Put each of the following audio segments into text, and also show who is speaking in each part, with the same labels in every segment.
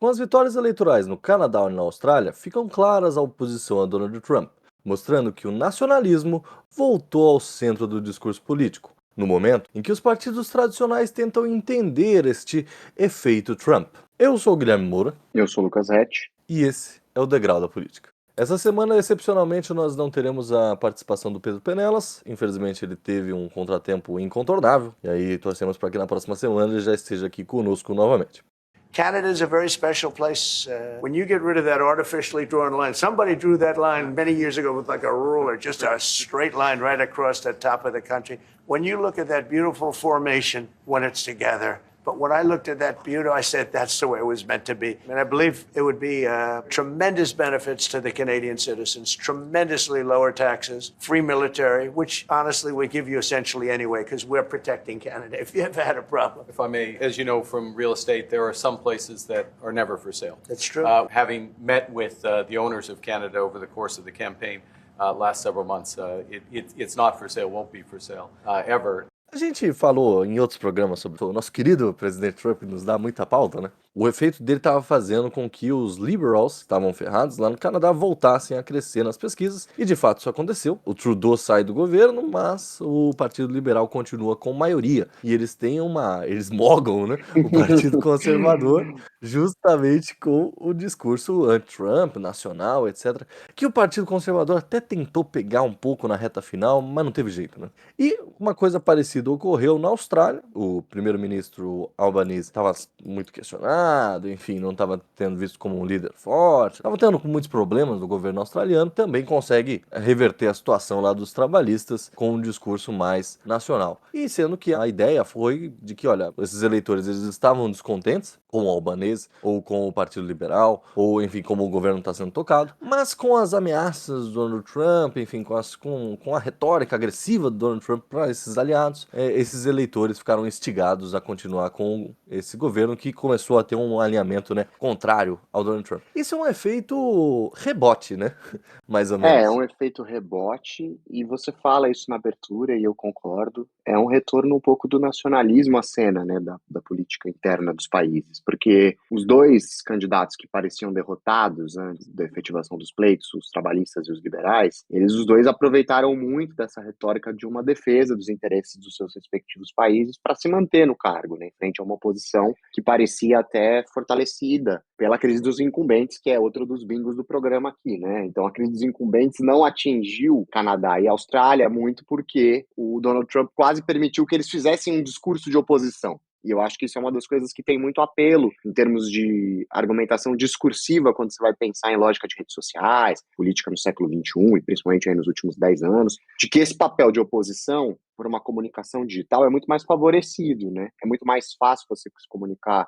Speaker 1: Com as vitórias eleitorais no Canadá e na Austrália, ficam claras a oposição a Donald Trump, mostrando que o nacionalismo voltou ao centro do discurso político, no momento em que os partidos tradicionais tentam entender este efeito Trump. Eu sou o Guilherme Moura.
Speaker 2: Eu sou o Lucas Rett.
Speaker 1: E esse é o Degrau da Política. Essa semana, excepcionalmente, nós não teremos a participação do Pedro Penelas. Infelizmente, ele teve um contratempo incontornável. E aí, torcemos para que na próxima semana ele já esteja aqui conosco novamente.
Speaker 3: Canada is a very special place. When you get rid of that artificially drawn line, somebody drew that line many years ago with like a ruler, just a straight line right across the top of the country. When you look at that beautiful formation when it's together, but when I looked at that beauty, I said that's the way it was meant to be. And I believe it would be tremendous benefits to the Canadian citizens, tremendously lower taxes, free military, which honestly we give you essentially anyway because we're protecting Canada if you ever had a problem.
Speaker 4: If I may, as you know from real estate, there are some places that are never for sale.
Speaker 3: That's true.
Speaker 4: Having met with the owners of Canada over the course of the campaign last several months, it's not for sale, won't be for sale ever.
Speaker 1: A gente falou em outros programas sobre o nosso querido presidente Trump, que nos dá muita pauta, né? O efeito dele estava fazendo com que os liberals, que estavam ferrados lá no Canadá, voltassem a crescer nas pesquisas, e de fato isso aconteceu. O Trudeau sai do governo, mas o Partido Liberal continua com maioria, e eles têm eles mogam, né? O Partido Conservador, justamente com o discurso anti-Trump, nacional, etc., que o Partido Conservador até tentou pegar um pouco na reta final, mas não teve jeito, né? E uma coisa parecida ocorreu na Austrália. O primeiro-ministro Albanese estava muito questionado, enfim, não estava tendo visto como um líder forte, estava tendo muitos problemas no governo australiano, também consegue reverter a situação lá dos trabalhistas com um discurso mais nacional. E sendo que a ideia foi de que, olha, esses eleitores eles estavam descontentes com o Albanese, ou com o Partido Liberal, ou enfim, como o governo está sendo tocado, mas com as ameaças do Donald Trump, enfim, com a retórica agressiva do Donald Trump para esses aliados, esses eleitores ficaram instigados a continuar com esse governo que começou a ter um alinhamento, né, contrário ao Donald Trump. Isso é um efeito rebote, né? Mais ou menos.
Speaker 2: É um efeito rebote, e você fala isso na abertura, e eu concordo. É um retorno um pouco do nacionalismo à cena, né, da política interna dos países, porque os dois candidatos que pareciam derrotados antes da efetivação dos pleitos, os trabalhistas e os liberais, eles os dois aproveitaram muito dessa retórica de uma defesa dos interesses dos seus respectivos países para se manter no cargo, né, em frente a uma oposição que parecia até fortalecida pela crise dos incumbentes, que é outro dos bingos do programa aqui, né? Então a crise dos incumbentes não atingiu Canadá e Austrália muito porque o Donald Trump quase permitiu que eles fizessem um discurso de oposição. E eu acho que isso é uma das coisas que tem muito apelo em termos de argumentação discursiva quando você vai pensar em lógica de redes sociais, política no século XXI e principalmente aí nos últimos 10 anos, de que esse papel de oposição por uma comunicação digital é muito mais favorecido, né? É muito mais fácil você comunicar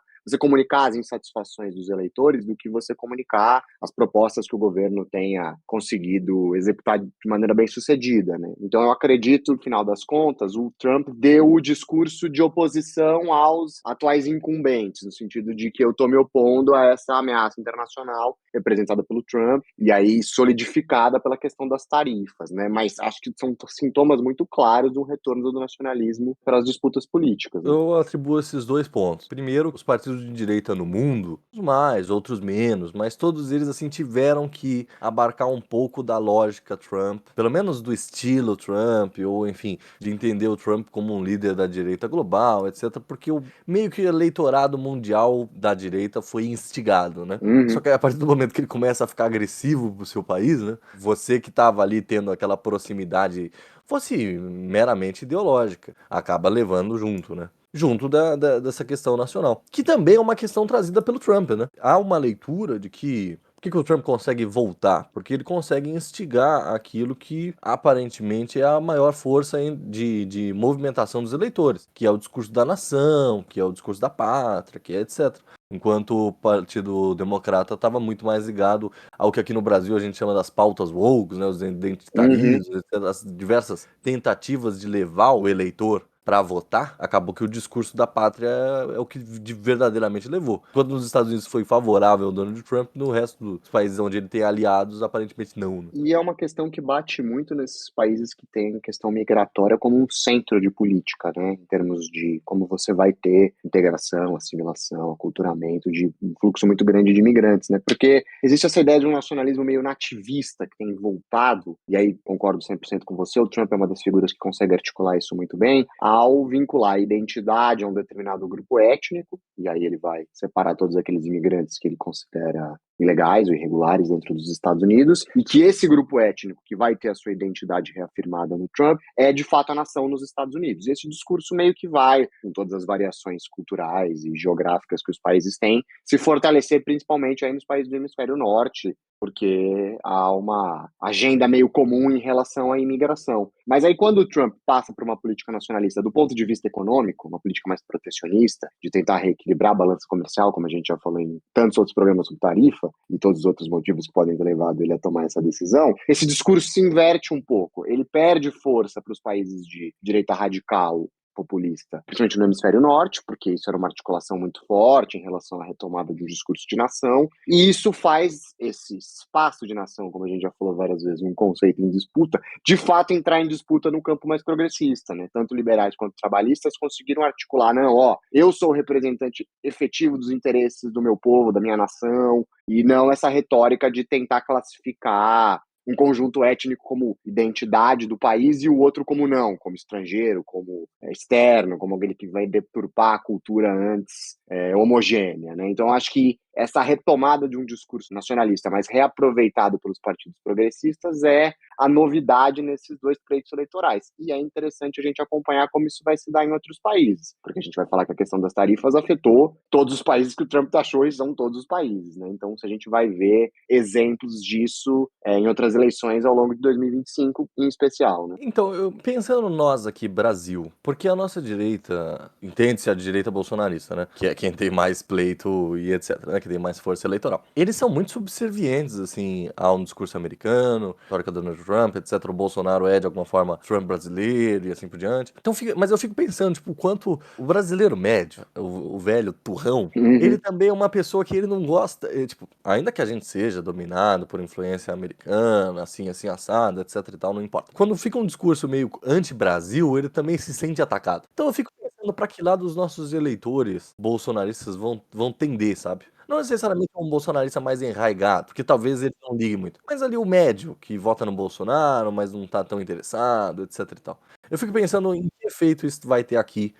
Speaker 2: as insatisfações dos eleitores do que você comunicar as propostas que o governo tenha conseguido executar de maneira bem sucedida, né? Então eu acredito, no final das contas, o Trump deu o discurso de oposição aos atuais incumbentes, no sentido de que eu estou me opondo a essa ameaça internacional representada pelo Trump e aí solidificada pela questão das tarifas, né? Mas acho que são sintomas muito claros do retorno do nacionalismo para as disputas políticas, né?
Speaker 1: Eu atribuo esses dois pontos. Primeiro, os partidos de direita no mundo, uns mais, outros menos, mas todos eles assim tiveram que abarcar um pouco da lógica Trump, pelo menos do estilo Trump, ou enfim, de entender o Trump como um líder da direita global, etc, porque meio que o eleitorado mundial da direita foi instigado, né? Só que a partir do momento que ele começa a ficar agressivo pro seu país, né? Você que estava ali tendo aquela proximidade, fosse meramente ideológica, acaba levando junto, né? Junto dessa questão nacional, que também é uma questão trazida pelo Trump, né? Há uma leitura de que por que o Trump consegue voltar? Porque ele consegue instigar aquilo que aparentemente é a maior força de movimentação dos eleitores, que é o discurso da nação, que é o discurso da pátria, que é etc. Enquanto o Partido Democrata estava muito mais ligado ao que aqui no Brasil a gente chama das pautas woke, né, os identitarismos, etc., as diversas tentativas de levar o eleitor pra votar, acabou que o discurso da pátria é o que verdadeiramente levou. Quando nos Estados Unidos foi favorável ao Donald Trump, no resto dos países onde ele tem aliados, aparentemente não, né?
Speaker 2: E é uma questão que bate muito nesses países que têm questão migratória como um centro de política, né? Em termos de como você vai ter integração, assimilação, aculturamento de um fluxo muito grande de imigrantes, né? Porque existe essa ideia de um nacionalismo meio nativista que tem voltado, e aí concordo 100% com você, o Trump é uma das figuras que consegue articular isso muito bem, ao vincular a identidade a um determinado grupo étnico, e aí ele vai separar todos aqueles imigrantes que ele considera ilegais ou irregulares dentro dos Estados Unidos, e que esse grupo étnico que vai ter a sua identidade reafirmada no Trump é de fato a nação nos Estados Unidos. E esse discurso meio que vai, com todas as variações culturais e geográficas que os países têm, se fortalecer principalmente aí nos países do hemisfério norte, porque há uma agenda meio comum em relação à imigração. Mas aí quando o Trump passa para uma política nacionalista do ponto de vista econômico, uma política mais protecionista, de tentar reequilibrar a balança comercial, como a gente já falou em tantos outros programas sobre tarifa, e todos os outros motivos que podem ter levado ele a tomar essa decisão, esse discurso se inverte um pouco. Ele perde força para os países de direita radical populista, principalmente no hemisfério norte, porque isso era uma articulação muito forte em relação à retomada de um discurso de nação, e isso faz esse espaço de nação, como a gente já falou várias vezes, um conceito em disputa, de fato entrar em disputa no campo mais progressista, né? Tanto liberais quanto trabalhistas conseguiram articular, não, ó, eu sou o representante efetivo dos interesses do meu povo, da minha nação, e não essa retórica de tentar classificar um conjunto étnico como identidade do país e o outro como não, como estrangeiro, como externo, como aquele que vai deturpar a cultura antes homogênea, né? Então, acho que essa retomada de um discurso nacionalista, mas reaproveitado pelos partidos progressistas, é a novidade nesses dois pleitos eleitorais. E é interessante a gente acompanhar como isso vai se dar em outros países, porque a gente vai falar que a questão das tarifas afetou todos os países que o Trump taxou e são todos os países, né? Então, se a gente vai ver exemplos disso em outras eleições ao longo de 2025, em especial, né?
Speaker 1: Então, pensando nós aqui, Brasil, porque a nossa direita, entende-se a direita bolsonarista, né? Que é quem tem mais pleito e etc, né? Que tem mais força eleitoral. Eles são muito subservientes, assim, a um discurso americano, histórica do Donald Trump, etc. O Bolsonaro é, de alguma forma, Trump brasileiro e assim por diante. Então, mas eu fico pensando, tipo, o quanto o brasileiro médio, o velho turrão, ele também é uma pessoa que ele não gosta, tipo, ainda que a gente seja dominado por influência americana, assim, assado, etc e tal, não importa. Quando fica um discurso meio anti-Brasil, ele também se sente atacado. Então eu fico pensando pra que lado os nossos eleitores bolsonaristas vão tender, sabe? Não necessariamente um bolsonarista mais enraigado, porque talvez ele não ligue muito. Mas ali o médio, que vota no Bolsonaro, mas não tá tão interessado, etc e tal. Eu fico pensando em que efeito isso vai ter aqui,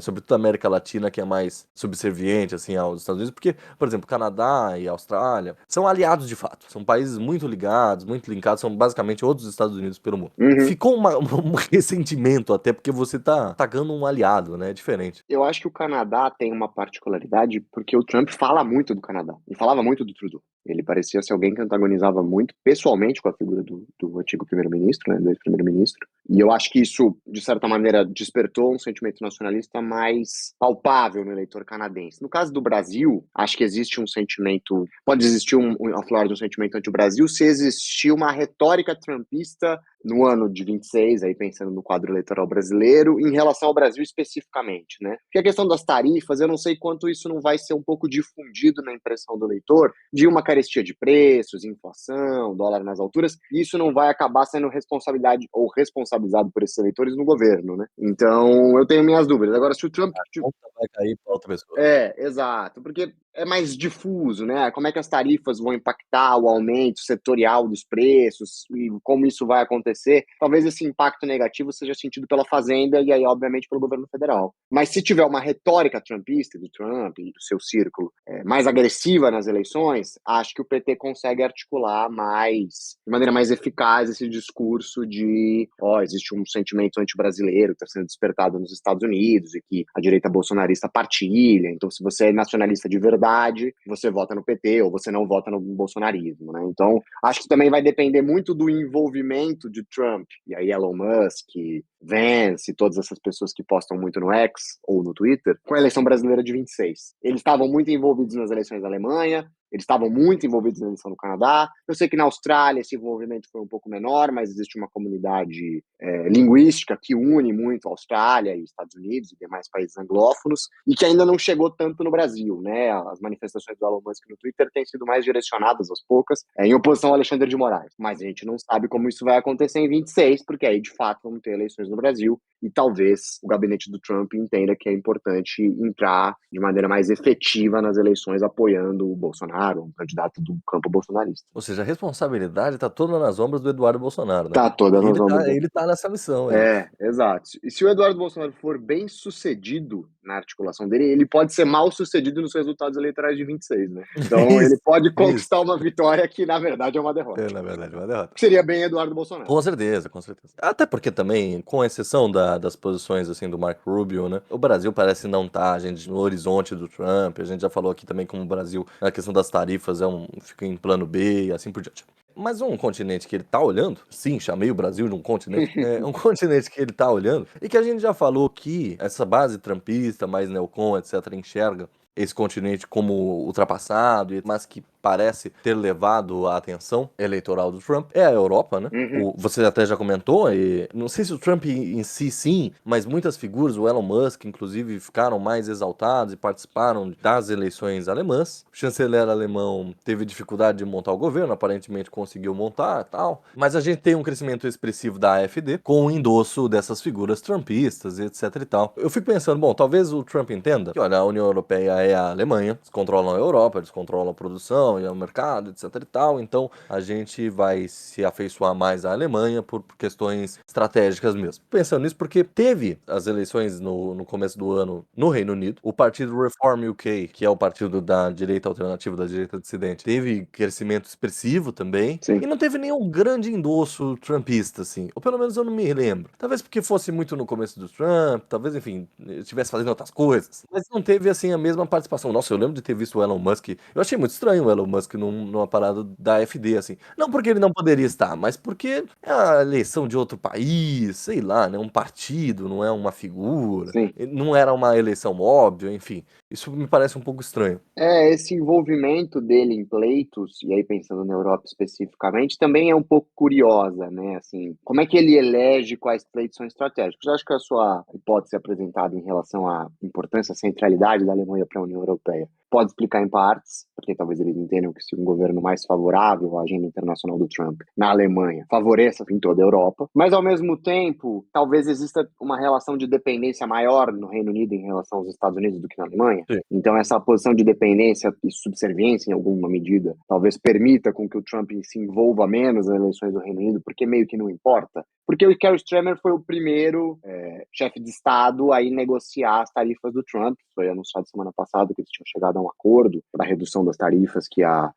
Speaker 1: sobretudo a América Latina, que é mais subserviente, assim, aos Estados Unidos, porque, por exemplo, Canadá e Austrália são aliados de fato, são países muito ligados, muito linkados, são basicamente outros Estados Unidos pelo mundo. Ficou um ressentimento até, porque você tá atacando um aliado, né, diferente.
Speaker 2: Eu acho que o Canadá tem uma particularidade porque o Trump fala muito do Canadá e falava muito do Trudeau. Ele parecia ser alguém que antagonizava muito pessoalmente com a figura do antigo primeiro-ministro, né, do ex-primeiro-ministro. E eu acho que isso, de certa maneira, despertou um sentimento nacionalista mais palpável no eleitor canadense. No caso do Brasil, acho que existe um sentimento, pode existir a flor de um sentimento anti-Brasil se existir uma retórica trumpista no ano de 26, aí pensando no quadro eleitoral brasileiro, em relação ao Brasil especificamente, né? Porque a questão das tarifas, eu não sei quanto isso não vai ser um pouco difundido na impressão do eleitor, de uma carestia de preços, inflação, dólar nas alturas, e isso não vai acabar sendo responsabilidade ou responsabilizado por esses eleitores no governo, né? Então, eu tenho minhas dúvidas. Agora, se o Trump...
Speaker 1: A conta vai cair para outra pessoa.
Speaker 2: Exato, porque é mais difuso, né? Como é que as tarifas vão impactar o aumento setorial dos preços e como isso vai acontecer? Talvez esse impacto negativo seja sentido pela Fazenda e aí, obviamente, pelo governo federal. Mas se tiver uma retórica trumpista, do Trump e do seu círculo, mais agressiva nas eleições, acho que o PT consegue articular de maneira mais eficaz esse discurso de, existe um sentimento anti-brasileiro que está sendo despertado nos Estados Unidos e que a direita bolsonarista partilha. Então, se você é nacionalista de verdade, você vota no PT ou você não vota no bolsonarismo, né? Então, acho que também vai depender muito do envolvimento de Trump, e aí Elon Musk, Vance, todas essas pessoas que postam muito no X ou no Twitter, com a eleição brasileira de 26. Eles estavam muito envolvidos nas eleições da Alemanha, eles estavam muito envolvidos na eleição do Canadá. Eu sei que na Austrália esse envolvimento foi um pouco menor, mas existe uma comunidade linguística que une muito a Austrália e Estados Unidos e demais países anglófonos, e que ainda não chegou tanto no Brasil, né? As manifestações do Elon Musk no Twitter têm sido mais direcionadas, às poucas, em oposição ao Alexandre de Moraes. Mas a gente não sabe como isso vai acontecer em 26, porque aí, de fato, vamos ter eleições no Brasil, e talvez o gabinete do Trump entenda que é importante entrar de maneira mais efetiva nas eleições apoiando o Bolsonaro, um candidato do campo bolsonarista.
Speaker 1: Ou seja, a responsabilidade tá toda nas ombros do Eduardo Bolsonaro, né?
Speaker 2: Tá toda nas ombros dele.
Speaker 1: Ele tá nessa missão aí.
Speaker 2: Exato. E se o Eduardo Bolsonaro for bem sucedido na articulação dele, ele pode ser mal sucedido nos resultados eleitorais de 26, né? Então ele pode conquistar uma vitória que, na verdade, é uma derrota.
Speaker 1: Na verdade, uma derrota.
Speaker 2: Que seria bem Eduardo Bolsonaro.
Speaker 1: Com certeza, com certeza. Até porque também, com exceção das posições assim do Marco Rubio, né? O Brasil parece não estar, gente, no horizonte do Trump. A gente já falou aqui também como o Brasil, na questão das tarifas, fica em plano B e assim por diante. Mas um continente que ele tá olhando, sim, chamei o Brasil de um continente, um continente que ele tá olhando, e que a gente já falou que essa base trumpista, mais neocon, etc., enxerga esse continente como ultrapassado, mas que parece ter levado a atenção eleitoral do Trump, é a Europa, né? Você até já comentou, e não sei se o Trump em si sim, mas muitas figuras, o Elon Musk inclusive, ficaram mais exaltados e participaram das eleições alemãs. O chanceler alemão teve dificuldade de montar o governo, aparentemente conseguiu montar e tal, mas a gente tem um crescimento expressivo da AfD com o endosso dessas figuras trumpistas, etc e tal. Eu fico pensando, bom, talvez o Trump entenda que, olha, a União Europeia é a Alemanha, eles controlam a Europa, eles controlam a produção e o mercado, etc e tal, então a gente vai se afeiçoar mais à Alemanha por questões estratégicas mesmo. Pensando nisso porque teve as eleições no começo do ano no Reino Unido, o partido Reform UK, que é o partido da direita alternativa, da direita dissidente, teve crescimento expressivo também,
Speaker 2: Sim.
Speaker 1: e não teve nenhum grande endosso trumpista, assim, ou pelo menos eu não me lembro. Talvez porque fosse muito no começo do Trump, talvez, enfim, estivesse fazendo outras coisas, mas não teve, assim, a mesma participação. Nossa, eu lembro de ter visto o Elon Musk, eu achei muito estranho o Elon Musk numa parada da AfD, assim. Não porque ele não poderia estar, mas porque é a eleição de outro país, sei lá, né? Um partido, não é uma figura.
Speaker 2: Sim.
Speaker 1: Não era uma eleição óbvia, enfim. Isso me parece um pouco estranho.
Speaker 2: Esse envolvimento dele em pleitos, e aí pensando na Europa especificamente, também é um pouco curiosa, né? Assim, como é que ele elege quais pleitos são estratégicos? Eu acho que a sua hipótese apresentada em relação à importância, à centralidade da Alemanha para a União Europeia pode explicar em partes, porque talvez eles entendam que se um governo mais favorável à agenda internacional do Trump na Alemanha favoreça em toda a Europa, mas ao mesmo tempo, talvez exista uma relação de dependência maior no Reino Unido em relação aos Estados Unidos do que na Alemanha.
Speaker 1: Sim.
Speaker 2: Então essa posição de dependência e subserviência em alguma medida talvez permita com que o Trump se envolva menos nas eleições do Reino Unido, porque meio que não importa. Porque o Kerry Starmer foi o primeiro chefe de Estado a ir negociar as tarifas do Trump. Foi anunciado semana passada que eles tinham chegado a um acordo para a redução das tarifas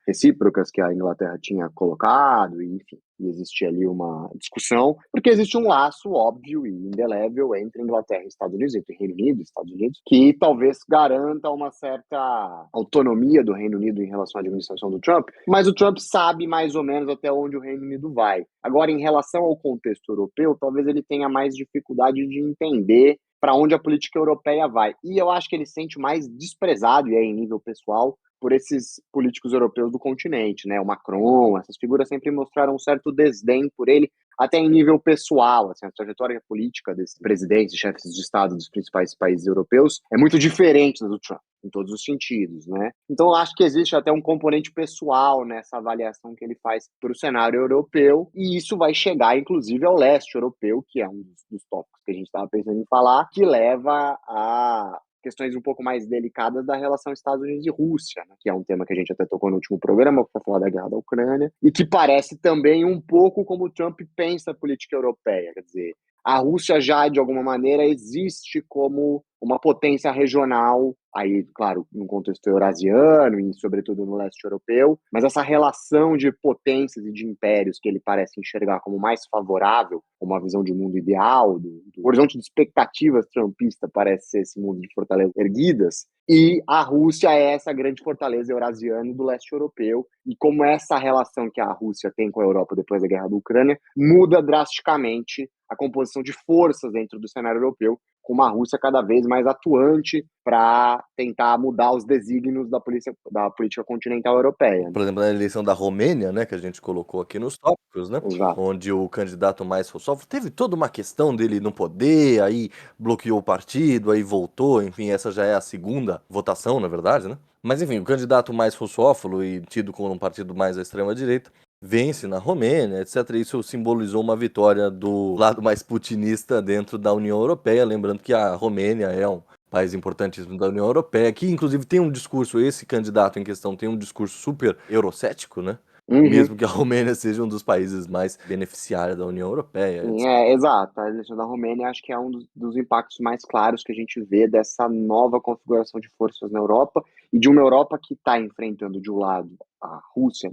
Speaker 2: recíprocas que a Inglaterra tinha colocado, e, enfim, e existia ali uma discussão, porque existe um laço óbvio e indelével entre Inglaterra e Estados Unidos, entre Reino Unido e Estados Unidos, que talvez garanta uma certa autonomia do Reino Unido em relação à administração do Trump, mas o Trump sabe mais ou menos até onde o Reino Unido vai. Agora, em relação ao contexto europeu, talvez ele tenha mais dificuldade de entender para onde a política europeia vai. E eu acho que ele se sente mais desprezado, e é em nível pessoal, por esses políticos europeus do continente, né? O Macron, essas figuras sempre mostraram um certo desdém por ele, até em nível pessoal. Assim, a trajetória política desses presidentes e chefes de Estado dos principais países europeus é muito diferente da do Trump, em todos os sentidos, né? Então, eu acho que existe até um componente pessoal nessa avaliação que ele faz para o cenário europeu, e isso vai chegar, inclusive, ao leste europeu, que é um dos tópicos que a gente estava pensando em falar, que leva a questões um pouco mais delicadas da relação Estados Unidos e Rússia, né? Que é um tema que a gente até tocou no último programa, para falar da guerra da Ucrânia, e que parece também um pouco como o Trump pensa a política europeia, quer dizer, a Rússia já, de alguma maneira, existe como uma potência regional, aí, claro, num contexto eurasiano e, sobretudo, no leste europeu, mas essa relação de potências e de impérios que ele parece enxergar como mais favorável, uma visão de mundo ideal, do horizonte de expectativas trumpista parece ser esse mundo de fortalezas erguidas, e a Rússia é essa grande fortaleza eurasiana do leste europeu, e como essa relação que a Rússia tem com a Europa depois da guerra da Ucrânia muda drasticamente a composição de forças dentro do cenário europeu, com uma Rússia cada vez mais atuante para tentar mudar os desígnios da política continental europeia, né?
Speaker 1: Por exemplo, na eleição da Romênia, né, que a gente colocou aqui nos tópicos, né,
Speaker 2: Exato.
Speaker 1: onde o candidato mais russófono teve toda uma questão dele no poder, aí bloqueou o partido, aí voltou, enfim, essa já é a segunda votação, na verdade, né? Mas enfim, o candidato mais russófono e tido como um partido mais à extrema-direita vence na Romênia, etc. Isso simbolizou uma vitória do lado mais putinista dentro da União Europeia, lembrando que a Romênia é um país importantíssimo da União Europeia, que inclusive tem um discurso, esse candidato em questão tem um discurso super eurocético, né?
Speaker 2: Uhum.
Speaker 1: Mesmo que a Romênia seja um dos países mais beneficiários da União Europeia,
Speaker 2: Sim,
Speaker 1: etc.
Speaker 2: exato. A eleição da Romênia acho que é um dos impactos mais claros que a gente vê dessa nova configuração de forças na Europa e de uma Europa que está enfrentando de um lado a Rússia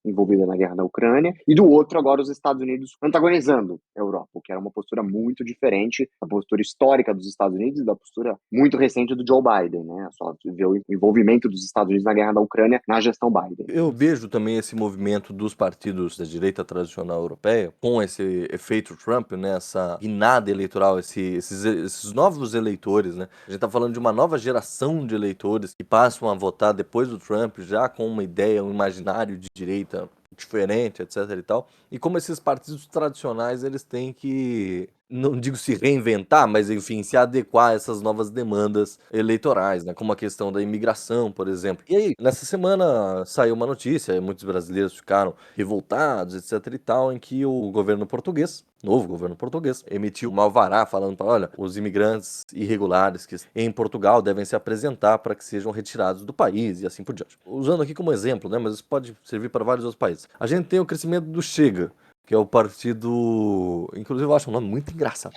Speaker 2: envolvida na guerra da Ucrânia e do outro agora os Estados Unidos antagonizando a Europa, o que era uma postura muito diferente da postura histórica dos Estados Unidos e da postura muito recente do Joe Biden, né? Só ver o envolvimento dos Estados Unidos na guerra da Ucrânia na gestão Biden.
Speaker 1: Eu vejo também esse movimento dos partidos da direita tradicional europeia, com esse efeito Trump, né, essa guinada eleitoral, esses novos eleitores, né? A gente está falando de uma nova geração de eleitores que passam a votar depois do Trump, já com uma ideia, um imaginário de direita diferente, etc e tal. E como esses partidos tradicionais, eles têm que, não digo se reinventar, mas enfim, se adequar a essas novas demandas eleitorais, né? Como a questão da imigração, por exemplo. E aí, nessa semana saiu uma notícia, muitos brasileiros ficaram revoltados, etc e tal, em que o governo português, novo governo português, emitiu uma alvará falando para, olha, os imigrantes irregulares que em Portugal devem se apresentar para que sejam retirados do país e assim por diante. Usando aqui como exemplo, né, mas isso pode servir para vários outros países. A gente tem o crescimento do Chega, que é o partido. Inclusive, eu acho um nome muito engraçado.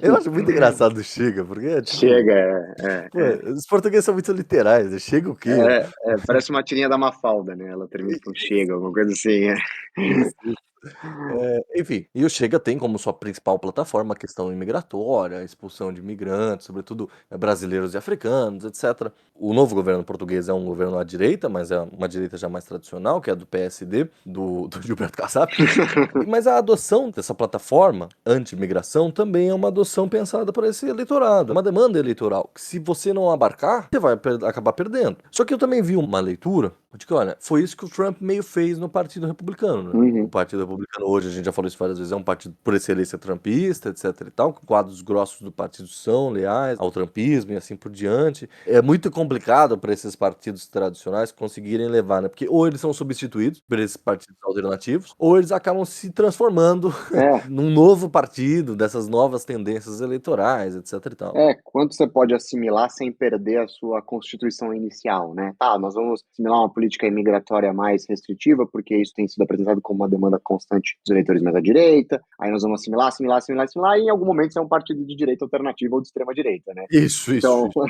Speaker 1: Eu acho muito engraçado o Chega, porque é tipo.
Speaker 2: Chega,
Speaker 1: Pô, os portugueses são muito literais, né? Chega o quê?
Speaker 2: parece uma tirinha da Mafalda, né? Ela termina com chega, alguma coisa assim.
Speaker 1: Isso. Enfim, e o Chega tem como sua principal plataforma a questão imigratória, a expulsão de imigrantes, sobretudo brasileiros e africanos, etc. O novo governo português é um governo à direita, mas é uma direita já mais tradicional, que é do PSD, do Gilberto Kassab. Mas a adoção dessa plataforma anti-imigração também é uma adoção pensada para esse eleitorado, uma demanda eleitoral, que se você não abarcar, você vai acabar perdendo. Só que eu também vi uma leitura de que, olha, foi isso que o Trump meio fez no Partido Republicano, né? O Partido Republicano hoje, a gente já falou isso várias vezes, é um partido por excelência trumpista, etc e tal, quadros grossos do partido são leais ao trumpismo e assim por diante. É muito complicado para esses partidos tradicionais conseguirem levar, né? Porque ou eles são substituídos por esses partidos alternativos, ou eles acabam se transformando
Speaker 2: É,
Speaker 1: num novo partido, dessas novas tendências eleitorais, etc e tal.
Speaker 2: quanto você pode assimilar sem perder a sua constituição inicial, né? Tá, nós vamos assimilar uma política imigratória mais restritiva, porque isso tem sido apresentado como uma demanda constante dos eleitores mais à direita, aí nós vamos assimilar, e em algum momento isso é um partido de direita alternativa ou de extrema direita, né?
Speaker 1: Isso, isso,
Speaker 2: Então,
Speaker 1: isso.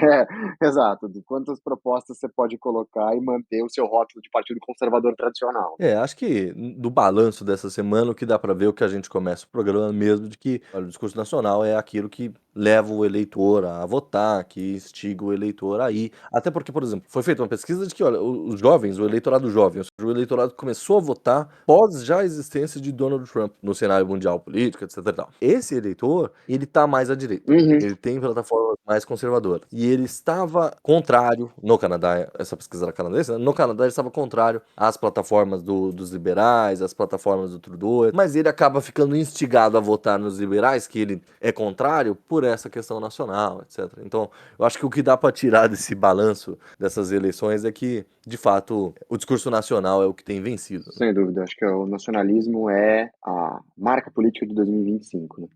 Speaker 2: exato, de quantas propostas você pode colocar e manter o seu rótulo de partido conservador tradicional.
Speaker 1: Acho que do balanço dessa semana, o que dá para ver, o que a gente começa o programa mesmo, de que olha, o discurso nacional é aquilo que leva o eleitor a votar, que instiga o eleitor a ir. Até porque, por exemplo, foi feita uma pesquisa de que, olha, os jovens, o eleitorado jovem, ou seja, o eleitorado começou a votar pós já a existência de Donald Trump no cenário mundial político, etc e tal. Esse eleitor, ele tá mais à direita.
Speaker 2: Uhum.
Speaker 1: Ele tem plataformas mais conservadoras. E ele estava contrário, no Canadá, essa pesquisa era canadense, né? No Canadá ele estava contrário às plataformas dos liberais, às plataformas do Trudeau, mas ele acaba ficando instigado a votar nos liberais, que ele é contrário, por essa questão nacional, etc. Então, eu acho que o que dá para tirar desse balanço dessas eleições é que, de fato, o discurso nacional é o que tem vencido.
Speaker 2: Sem dúvida, acho que o nacionalismo é a marca política de 2025, né?